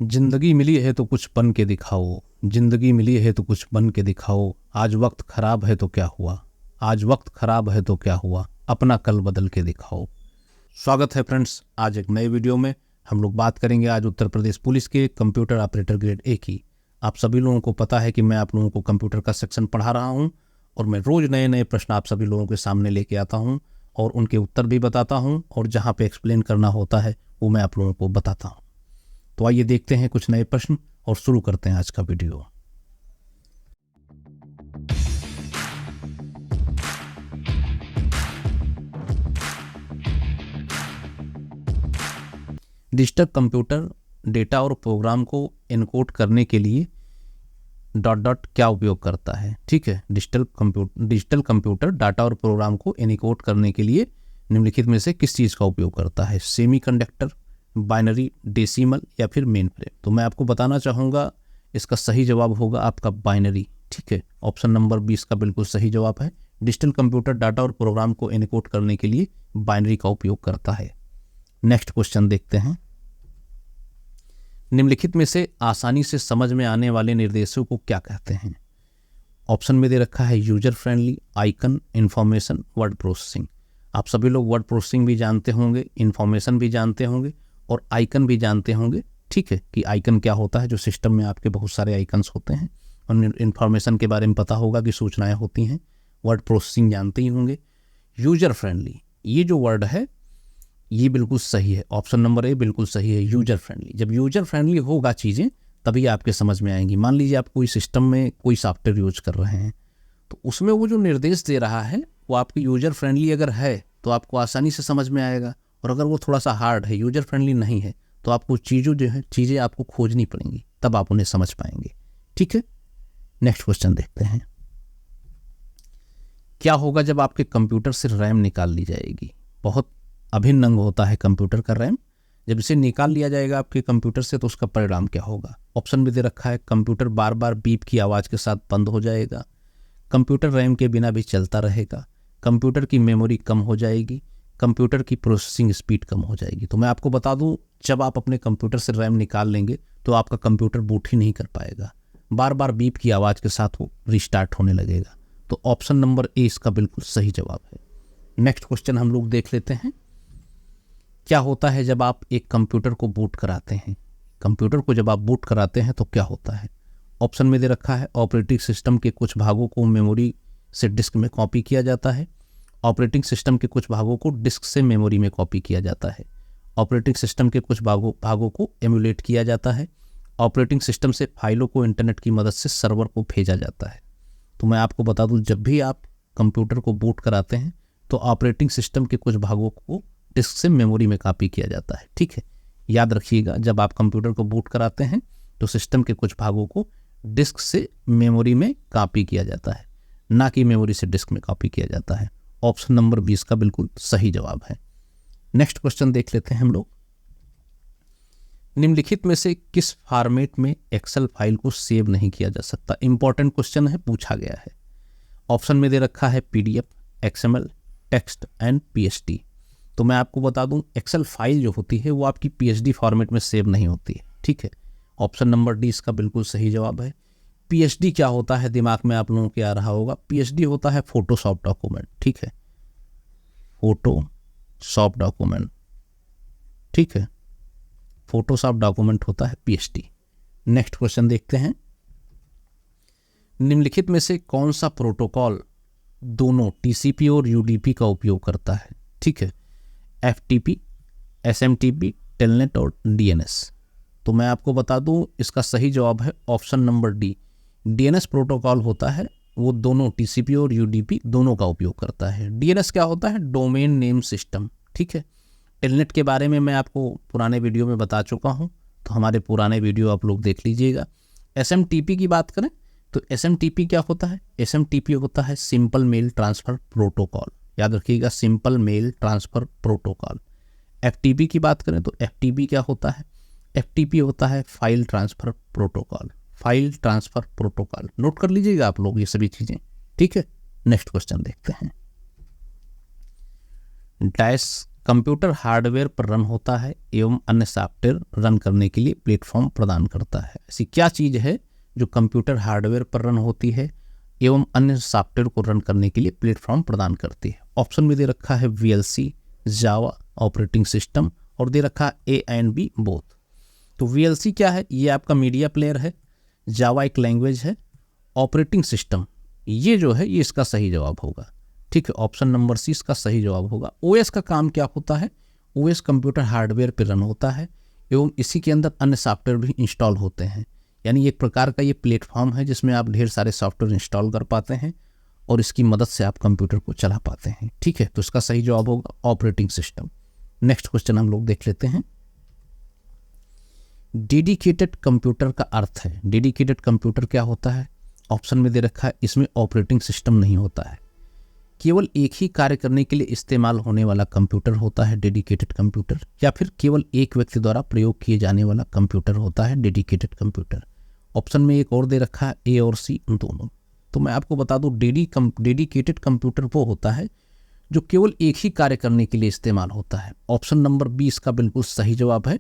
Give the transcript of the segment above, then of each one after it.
जिंदगी मिली है तो कुछ बन के दिखाओ, जिंदगी मिली है तो कुछ बन के दिखाओ। आज वक्त खराब है तो क्या हुआ, आज वक्त खराब है तो क्या हुआ, अपना कल बदल के दिखाओ। स्वागत है फ्रेंड्स, आज एक नए वीडियो में हम लोग बात करेंगे आज उत्तर प्रदेश पुलिस के कंप्यूटर ऑपरेटर ग्रेड ए की। आप सभी लोगों को पता है कि मैं आप लोगों को कंप्यूटर का सेक्शन पढ़ा रहा हूं और मैं रोज़ नए नए प्रश्न आप सभी लोगों के सामने लेके आता हूं और उनके उत्तर भी बताता हूं और जहां पे एक्सप्लेन करना होता है वो मैं आप लोगों को बताता हूं। तो आइए देखते हैं कुछ नए प्रश्न और शुरू करते हैं आज का वीडियो। डिजिटल कंप्यूटर डेटा और प्रोग्राम को एनकोड करने के लिए डॉट डॉट क्या उपयोग करता है। ठीक है, डिजिटल कंप्यूटर डाटा और प्रोग्राम को एनकोड करने के लिए निम्नलिखित में से किस चीज़ का उपयोग करता है। सेमीकंडक्टर, बाइनरी, डेसिमल या फिर मेन फ्रेम। तो मैं आपको बताना चाहूँगा इसका सही जवाब होगा आपका बाइनरी। ठीक है, ऑप्शन नंबर 20 का बिल्कुल सही जवाब है। डिजिटल कंप्यूटर डाटा और प्रोग्राम को एनकोड करने के लिए बाइनरी का उपयोग करता है। नेक्स्ट क्वेश्चन देखते हैं। निम्नलिखित में से आसानी से समझ में आने वाले निर्देशों को क्या कहते हैं। ऑप्शन में दे रखा है user friendly, icon, information, word processing. आप सभी लोग वर्ड प्रोसेसिंग भी जानते होंगे, इंफॉर्मेशन भी जानते होंगे और आइकन भी जानते होंगे। ठीक है, कि आइकन क्या होता है, जो सिस्टम में आपके बहुत सारे आइकन्स होते हैं। और इन्फॉर्मेशन के बारे में पता होगा कि सूचनाएं होती हैं। वर्ड प्रोसेसिंग जानते ही होंगे। यूजर फ्रेंडली, ये जो वर्ड है ये बिल्कुल सही है। ऑप्शन नंबर ए बिल्कुल सही है, यूजर फ्रेंडली। जब यूजर फ्रेंडली होगा चीज़ें तभी आपके समझ में आएंगी। मान लीजिए आप कोई सिस्टम में कोई सॉफ्टवेयर यूज कर रहे हैं तो उसमें वो जो निर्देश दे रहा है वो आपकी यूजर फ्रेंडली अगर है तो आपको आसानी से समझ में आएगा, और अगर वो थोड़ा सा हार्ड है, यूजर फ्रेंडली नहीं है, तो आपको चीज़ें आपको खोजनी पड़ेंगी, तब आप उन्हें समझ पाएंगे। ठीक है, नेक्स्ट क्वेश्चन देखते हैं। क्या होगा जब आपके कंप्यूटर से रैम निकाल ली जाएगी। बहुत अभिन्न अंग होता है कंप्यूटर का रैम। जब इसे निकाल लिया जाएगा आपके कंप्यूटर से तो उसका परिणाम क्या होगा। ऑप्शन में दे रखा है कंप्यूटर बार बार बीप की आवाज़ के साथ बंद हो जाएगा, कंप्यूटर रैम के बिना भी चलता रहेगा, कंप्यूटर की मेमोरी कम हो जाएगी, कंप्यूटर की प्रोसेसिंग स्पीड कम हो जाएगी। तो मैं आपको बता दूं, जब आप अपने कंप्यूटर से रैम निकाल लेंगे तो आपका कंप्यूटर बूट ही नहीं कर पाएगा, बार बार बीप की आवाज़ के साथ वो रिस्टार्ट होने लगेगा। तो ऑप्शन नंबर ए इसका बिल्कुल सही जवाब है। नेक्स्ट क्वेश्चन हम लोग देख लेते हैं। क्या होता है जब आप एक कंप्यूटर को बूट कराते हैं। कंप्यूटर को जब आप बूट कराते हैं तो क्या होता है। ऑप्शन में दे रखा है ऑपरेटिंग सिस्टम के कुछ भागों को मेमोरी से डिस्क में कॉपी किया जाता है, ऑपरेटिंग सिस्टम के कुछ भागों को डिस्क से मेमोरी में कॉपी किया जाता है, ऑपरेटिंग सिस्टम के कुछ भागों को एमुलेट किया जाता है, ऑपरेटिंग सिस्टम से फाइलों को इंटरनेट की मदद से सर्वर को भेजा जाता है। तो मैं आपको बता दूं, जब भी आप कंप्यूटर को बूट कराते हैं तो ऑपरेटिंग सिस्टम के कुछ भागों को डिस्क से मेमोरी में कॉपी किया जाता है। ठीक है, याद रखिएगा, जब आप कंप्यूटर को बूट कराते हैं तो सिस्टम के कुछ भागों को डिस्क से मेमोरी में कॉपी किया जाता है, ना कि मेमोरी से डिस्क में कॉपी किया जाता है। ऑप्शन नंबर 20 का बिल्कुल सही जवाब है। नेक्स्ट क्वेश्चन देख लेते हैं हम लोग। निम्नलिखित में से किस फॉर्मेट में एक्सेल फाइल को सेव नहीं किया जा सकता। इंपॉर्टेंट क्वेश्चन है, पूछा गया है। ऑप्शन में दे रखा है PDF, XML, text and PSD. तो मैं आपको बता दूं, एक्सेल फाइल जो होती है वो आपकी पीएसडी फॉर्मेट में सेव नहीं होती है। ठीक है, ऑप्शन नंबर डी इसका बिल्कुल सही जवाब है। पीएसडी क्या होता है, दिमाग में आप लोगों के आ रहा होगा, पीएसडी होता है फोटोशॉप डॉक्यूमेंट। ठीक है, फोटोशॉप डॉक्यूमेंट। ठीक है, फोटोशॉप डॉक्यूमेंट होता है पीएसडी। नेक्स्ट क्वेश्चन देखते हैं। निम्नलिखित में से कौन सा प्रोटोकॉल दोनों टीसीपी और यूडीपी का उपयोग करता है। ठीक है, एफटीपी, एसएमटीपी, टेलनेट और डीएनएस। तो मैं आपको बता दूं, इसका सही जवाब है option number D. DNS protocol होता है वो दोनों टीसीपी और यूडीपी दोनों का उपयोग करता है। डीएनएस क्या होता है, डोमेन नेम सिस्टम। ठीक है, टेलनेट के बारे में मैं आपको पुराने वीडियो में बता चुका हूं, तो हमारे पुराने वीडियो आप लोग देख लीजिएगा। एसएमटीपी की बात करें तो एसएमटीपी क्या होता है, एसएमटीपी होता है सिंपल मेल ट्रांसफर प्रोटोकॉल। याद रखिएगा, simple mail transfer protocol. FTP की बात करें तो एफटीपी क्या होता है, एफटीपी होता है file transfer protocol. File transfer protocol note कर लीजिएगा आप लोग ये सभी चीजें। ठीक है, नेक्स्ट क्वेश्चन देखते हैं। डैश कंप्यूटर हार्डवेयर पर रन होता है एवं अन्य सॉफ्टवेयर रन करने के लिए प्लेटफॉर्म प्रदान करता है। ऐसी क्या चीज़ है जो कंप्यूटर हार्डवेयर पर रन होती है एवं अन्य सॉफ्टवेयर को रन करने के लिए प्लेटफॉर्म प्रदान करती है? ऑप्शन में दे रखा है VLC, जावा, ऑपरेटिंग सिस्टम, और दे रखा है A and B बोथ। तो VLC क्या है? ये आपका मीडिया प्लेयर है, जावा एक लैंग्वेज है, ऑपरेटिंग सिस्टम ये जो है ये इसका सही जवाब होगा। ठीक है, ऑप्शन नंबर सी इसका सही जवाब होगा। OS का काम क्या होता है? OS कंप्यूटर हार्डवेयर पर रन होता है एवं इसी के अंदर अन्य सॉफ्टवेयर भी इंस्टॉल होते हैं, यानी एक प्रकार का ये प्लेटफॉर्म है जिसमें आप ढेर सारे सॉफ्टवेयर इंस्टॉल कर पाते हैं और इसकी मदद से आप कंप्यूटर को चला पाते हैं। ठीक है, तो इसका सही जवाब होगा ऑपरेटिंग सिस्टम। नेक्स्ट क्वेश्चन हम लोग देख लेते हैं। डेडिकेटेड कंप्यूटर का अर्थ है। डेडिकेटेड कंप्यूटर क्या होता है? ऑप्शन में दे रखा है इसमें ऑपरेटिंग सिस्टम नहीं होता है, केवल एक ही कार्य करने के लिए इस्तेमाल होने वाला कंप्यूटर होता है डेडिकेटेड कंप्यूटर, या फिर केवल एक व्यक्ति द्वारा प्रयोग किए जाने वाला कंप्यूटर होता है डेडिकेटेड कंप्यूटर। ऑप्शन में एक और दे रखा है A और C दोनों। तो मैं आपको बता दूं डेडिकेटेड कंप्यूटर वो होता है जो केवल एक ही कार्य करने के लिए इस्तेमाल होता है। ऑप्शन नंबर बी इसका बिल्कुल सही जवाब है।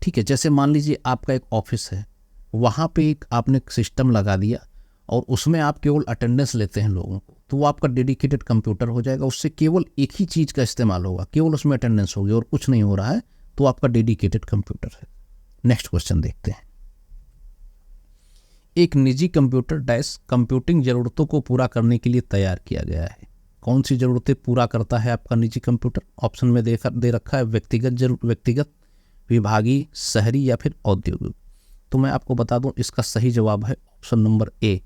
ठीक है, जैसे मान लीजिए आपका एक ऑफिस है, वहाँ पे एक आपने सिस्टम लगा दिया और उसमें आप केवल अटेंडेंस लेते हैं लोगों को, तो वो आपका डेडिकेटेड कंप्यूटर हो जाएगा। उससे केवल एक ही चीज़ का इस्तेमाल होगा, केवल उसमें अटेंडेंस होगी और कुछ नहीं हो रहा है, तो आपका डेडिकेटेड कंप्यूटर है। नेक्स्ट क्वेश्चन देखते हैं। एक निजी कंप्यूटर डैश कंप्यूटिंग ज़रूरतों को पूरा करने के लिए तैयार किया गया है। कौन सी ज़रूरतें पूरा करता है आपका निजी कंप्यूटर? ऑप्शन में दे रखा है व्यक्तिगत, विभागीय, शहरी या फिर औद्योगिक। तो मैं आपको बता दूं इसका सही जवाब है ऑप्शन नंबर ए।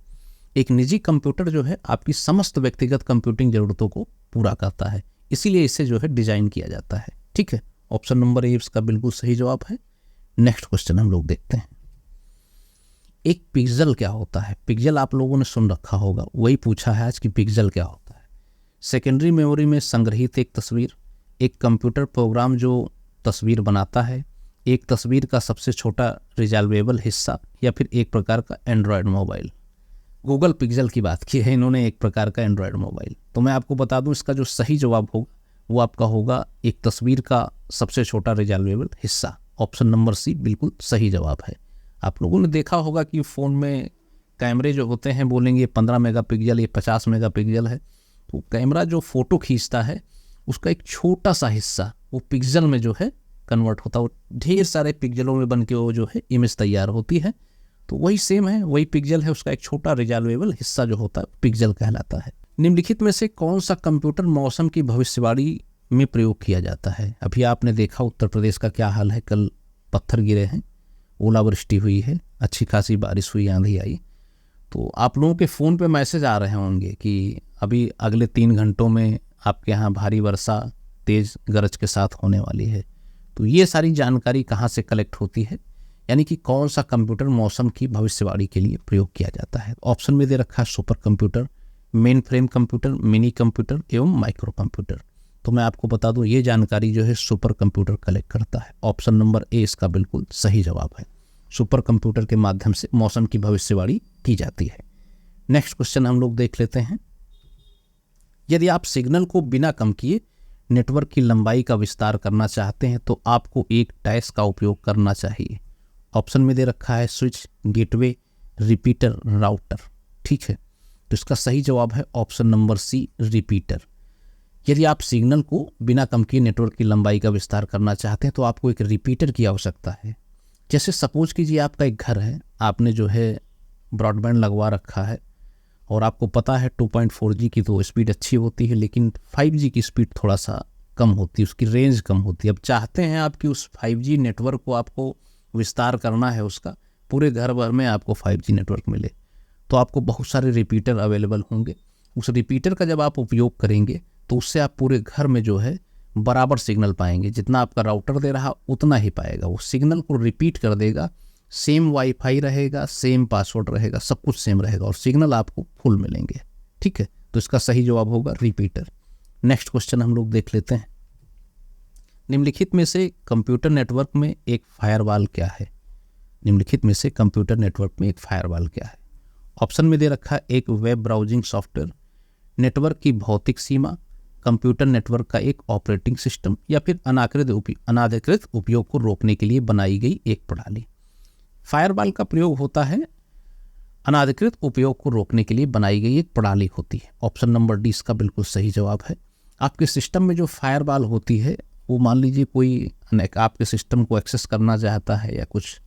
एक निजी कंप्यूटर जो है आपकी समस्त व्यक्तिगत कंप्यूटिंग ज़रूरतों को पूरा करता है, इसीलिए इसे जो है डिज़ाइन किया जाता है। ठीक है, ऑप्शन नंबर ए इसका बिल्कुल सही जवाब है। नेक्स्ट क्वेश्चन हम लोग देखते हैं। एक पिक्सल क्या होता है? पिक्सल आप लोगों ने सुन रखा होगा, वही पूछा है आज कि पिक्सल क्या होता है। सेकेंडरी मेमोरी में संग्रहित एक तस्वीर, एक कंप्यूटर प्रोग्राम जो तस्वीर बनाता है, एक तस्वीर का सबसे छोटा रिजॉल्वेबल हिस्सा, या फिर एक प्रकार का एंड्रॉयड मोबाइल। गूगल पिक्सल की बात की है इन्होंने, एक प्रकार का एंड्रॉयड मोबाइल। तो मैं आपको बता दूं इसका जो सही जवाब होगा वो आपका होगा एक तस्वीर का सबसे छोटा रिजॉल्वेबल हिस्सा। ऑप्शन नंबर सी बिल्कुल सही जवाब है। आप लोगों ने देखा होगा कि फ़ोन में कैमरे जो होते हैं बोलेंगे 15 मेगापिक्सल, ये 50 मेगापिक्सल है, तो कैमरा जो फ़ोटो खींचता है उसका एक छोटा सा हिस्सा वो पिक्सल में जो है कन्वर्ट होता है, ढेर सारे पिक्सलों में बन के वो जो है इमेज तैयार होती है। तो वही सेम है, वही पिक्सल है, उसका एक छोटा रिजॉल्वेबल हिस्सा जो होता है पिक्सल कहलाता है। निम्नलिखित में से कौन सा कंप्यूटर मौसम की भविष्यवाणी में प्रयोग किया जाता है? अभी आपने देखा उत्तर प्रदेश का क्या हाल है, कल पत्थर गिरे हैं, ओलावृष्टि हुई है, अच्छी खासी बारिश हुई, आंधी आई। तो आप लोगों के फ़ोन पे मैसेज आ रहे होंगे कि अभी अगले 3 घंटों में आपके यहाँ भारी वर्षा तेज़ गरज के साथ होने वाली है। तो ये सारी जानकारी कहाँ से कलेक्ट होती है, यानी कि कौन सा कंप्यूटर मौसम की भविष्यवाणी के लिए प्रयोग किया जाता है? ऑप्शन में दे रखा है super computer, main frame computer, mini computer एवं माइक्रो कंप्यूटर। तो मैं आपको बता दूं ये जानकारी जो है सुपर कंप्यूटर कलेक्ट करता है। ऑप्शन नंबर ए इसका बिल्कुल सही जवाब है। सुपर कंप्यूटर के माध्यम से मौसम की भविष्यवाणी की जाती है। नेक्स्ट क्वेश्चन हम लोग देख लेते हैं। यदि आप सिग्नल को बिना कम किए नेटवर्क की लंबाई का विस्तार करना चाहते हैं तो आपको एक डैश का उपयोग करना चाहिए। ऑप्शन में दे रखा है स्विच, गेटवे, रिपीटर, राउटर। ठीक है, तो इसका सही जवाब है ऑप्शन नंबर सी, रिपीटर। यदि आप सिग्नल को बिना कम किए नेटवर्क की लंबाई का विस्तार करना चाहते हैं तो आपको एक रिपीटर की आवश्यकता है। जैसे सपोज कीजिए आपका एक घर है, आपने जो है ब्रॉडबैंड लगवा रखा है और आपको पता है 2.4G की तो स्पीड अच्छी होती है, लेकिन 5G की स्पीड थोड़ा सा कम होती है, उसकी रेंज कम होती है। अब चाहते हैं आपकी उस 5G नेटवर्क को आपको विस्तार करना है, उसका पूरे घर भर में आपको 5G नेटवर्क मिले, तो आपको बहुत सारे रिपीटर अवेलेबल होंगे। उस रिपीटर का जब आप उपयोग करेंगे तो उससे आप पूरे घर में जो है बराबर सिग्नल पाएंगे, जितना आपका राउटर दे रहा उतना ही पाएगा। वो सिग्नल को रिपीट कर देगा, सेम वाईफाई रहेगा, सेम पासवर्ड रहेगा, सब कुछ सेम रहेगा और सिग्नल आपको फुल मिलेंगे। ठीक है, तो इसका सही जवाब होगा रिपीटर। नेक्स्ट क्वेश्चन हम लोग देख लेते हैं। निम्नलिखित में से कंप्यूटर नेटवर्क में एक फायरवॉल क्या है? निम्नलिखित में से कंप्यूटर नेटवर्क में एक फायरवॉल क्या है? ऑप्शन में दे रखा है एक वेब ब्राउजिंग सॉफ्टवेयर, नेटवर्क की भौतिक सीमा, कंप्यूटर नेटवर्क का एक ऑपरेटिंग सिस्टम या फिर अनाधिकृत उपयोग को रोकने के लिए बनाई गई एक प्रणाली। फायरवॉल का प्रयोग होता है अनाधिकृत उपयोग को रोकने के लिए बनाई गई एक प्रणाली होती है। ऑप्शन नंबर डी इसका बिल्कुल सही जवाब है। आपके सिस्टम में जो फायरवॉल होती है वो मान लीजिए कोई आपके सिस्टम को एक्सेस करना चाहता है या कुछ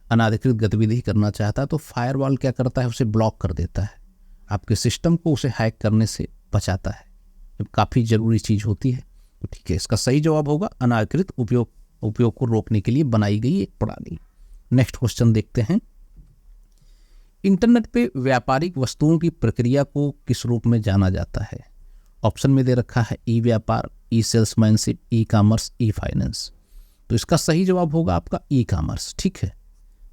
अनाधिकृत गतिविधि करना चाहता है तो फायरवॉल क्या करता है, उसे ब्लॉक कर देता है, आपके सिस्टम को उसे हैक करने से बचाता है। काफ़ी ज़रूरी चीज़ होती है। तो ठीक है, इसका सही जवाब होगा अनाधिकृत उपयोग को रोकने के लिए बनाई गई एक प्रणाली। नेक्स्ट क्वेश्चन देखते हैं। इंटरनेट पे व्यापारिक वस्तुओं की प्रक्रिया को किस रूप में जाना जाता है? ऑप्शन में दे रखा है ई व्यापार, ई सेल्समैनशिप, ई कॉमर्स, ई फाइनेंस। तो इसका सही जवाब होगा आपका ई कॉमर्स। ठीक है,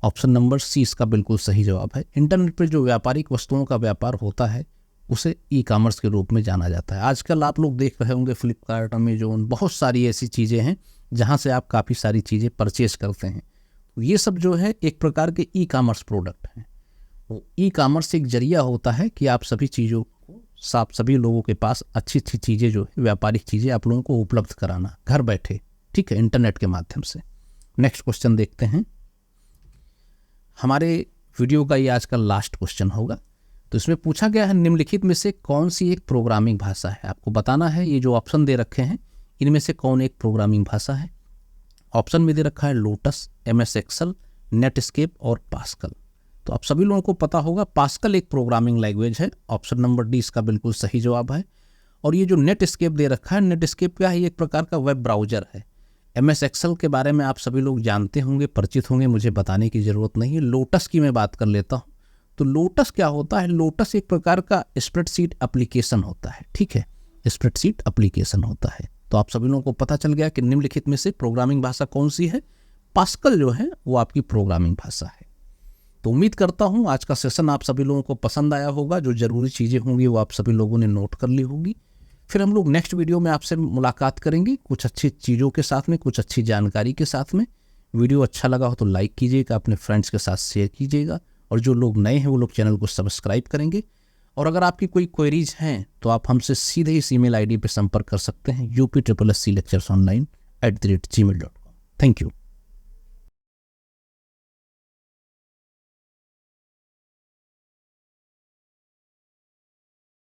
ऑप्शन नंबर सी इसका बिल्कुल सही जवाब है। इंटरनेट पर जो व्यापारिक वस्तुओं का व्यापार होता है उसे ई कॉमर्स के रूप में जाना जाता है। आजकल आप लोग देख रहे होंगे फ्लिपकार्ट, अमेजोन, बहुत सारी ऐसी चीज़ें हैं जहां से आप काफ़ी सारी चीज़ें परचेज करते हैं। ये सब जो है एक प्रकार के ई कॉमर्स प्रोडक्ट हैं। तो ई कॉमर्स एक जरिया होता है कि आप सभी चीज़ों को सभी लोगों के पास अच्छी अच्छी चीज़ें जो है व्यापारिक चीज़ें आप लोगों को उपलब्ध कराना घर बैठे, ठीक है, इंटरनेट के माध्यम से। नेक्स्ट क्वेश्चन देखते हैं। हमारे वीडियो का ये आज का लास्ट क्वेश्चन होगा। तो इसमें पूछा गया है निम्नलिखित में से कौन सी एक प्रोग्रामिंग भाषा है? आपको बताना है ये जो ऑप्शन दे रखे हैं इनमें से कौन एक प्रोग्रामिंग भाषा है। ऑप्शन में दे रखा है लोटस, MS एक्सेल, नेटस्केप और पास्कल। तो आप सभी लोगों को पता होगा पास्कल एक प्रोग्रामिंग लैंग्वेज है। ऑप्शन नंबर डी इसका बिल्कुल सही जवाब है। और ये जो नेटस्केप दे रखा है, नेटस्केप क्या है? ये एक प्रकार का वेब ब्राउजर है। MS एक्सेल के बारे में आप सभी लोग जानते होंगे, परिचित होंगे, मुझे बताने की ज़रूरत नहीं है। लोटस की मैं बात कर लेता हूँ। तो लोटस क्या होता है? लोटस एक प्रकार का स्प्रेडशीट एप्लीकेशन होता है। ठीक है, स्प्रेडशीट एप्लीकेशन होता है। तो आप सभी लोगों को पता चल गया कि निम्नलिखित में से प्रोग्रामिंग भाषा कौन सी है। पास्कल जो है वो आपकी प्रोग्रामिंग भाषा है। तो उम्मीद करता हूँ आज का सेशन आप सभी लोगों को पसंद आया होगा। जो ज़रूरी चीज़ें होंगी वो आप सभी लोगों ने नोट कर ली होगी। फिर हम लोग नेक्स्ट वीडियो में आपसे मुलाकात करेंगे कुछ अच्छी चीज़ों के साथ में, कुछ अच्छी जानकारी के साथ में। वीडियो अच्छा लगा हो तो लाइक कीजिएगा, अपने फ्रेंड्स के साथ शेयर कीजिएगा, और जो लोग नए हैं वो लोग चैनल को सब्सक्राइब करेंगे। और अगर आपकी कोई क्वेरीज हैं तो आप हमसे सीधे इस email ID पर संपर्क कर सकते हैं upSSC lectures online@gmail.com। Thank you.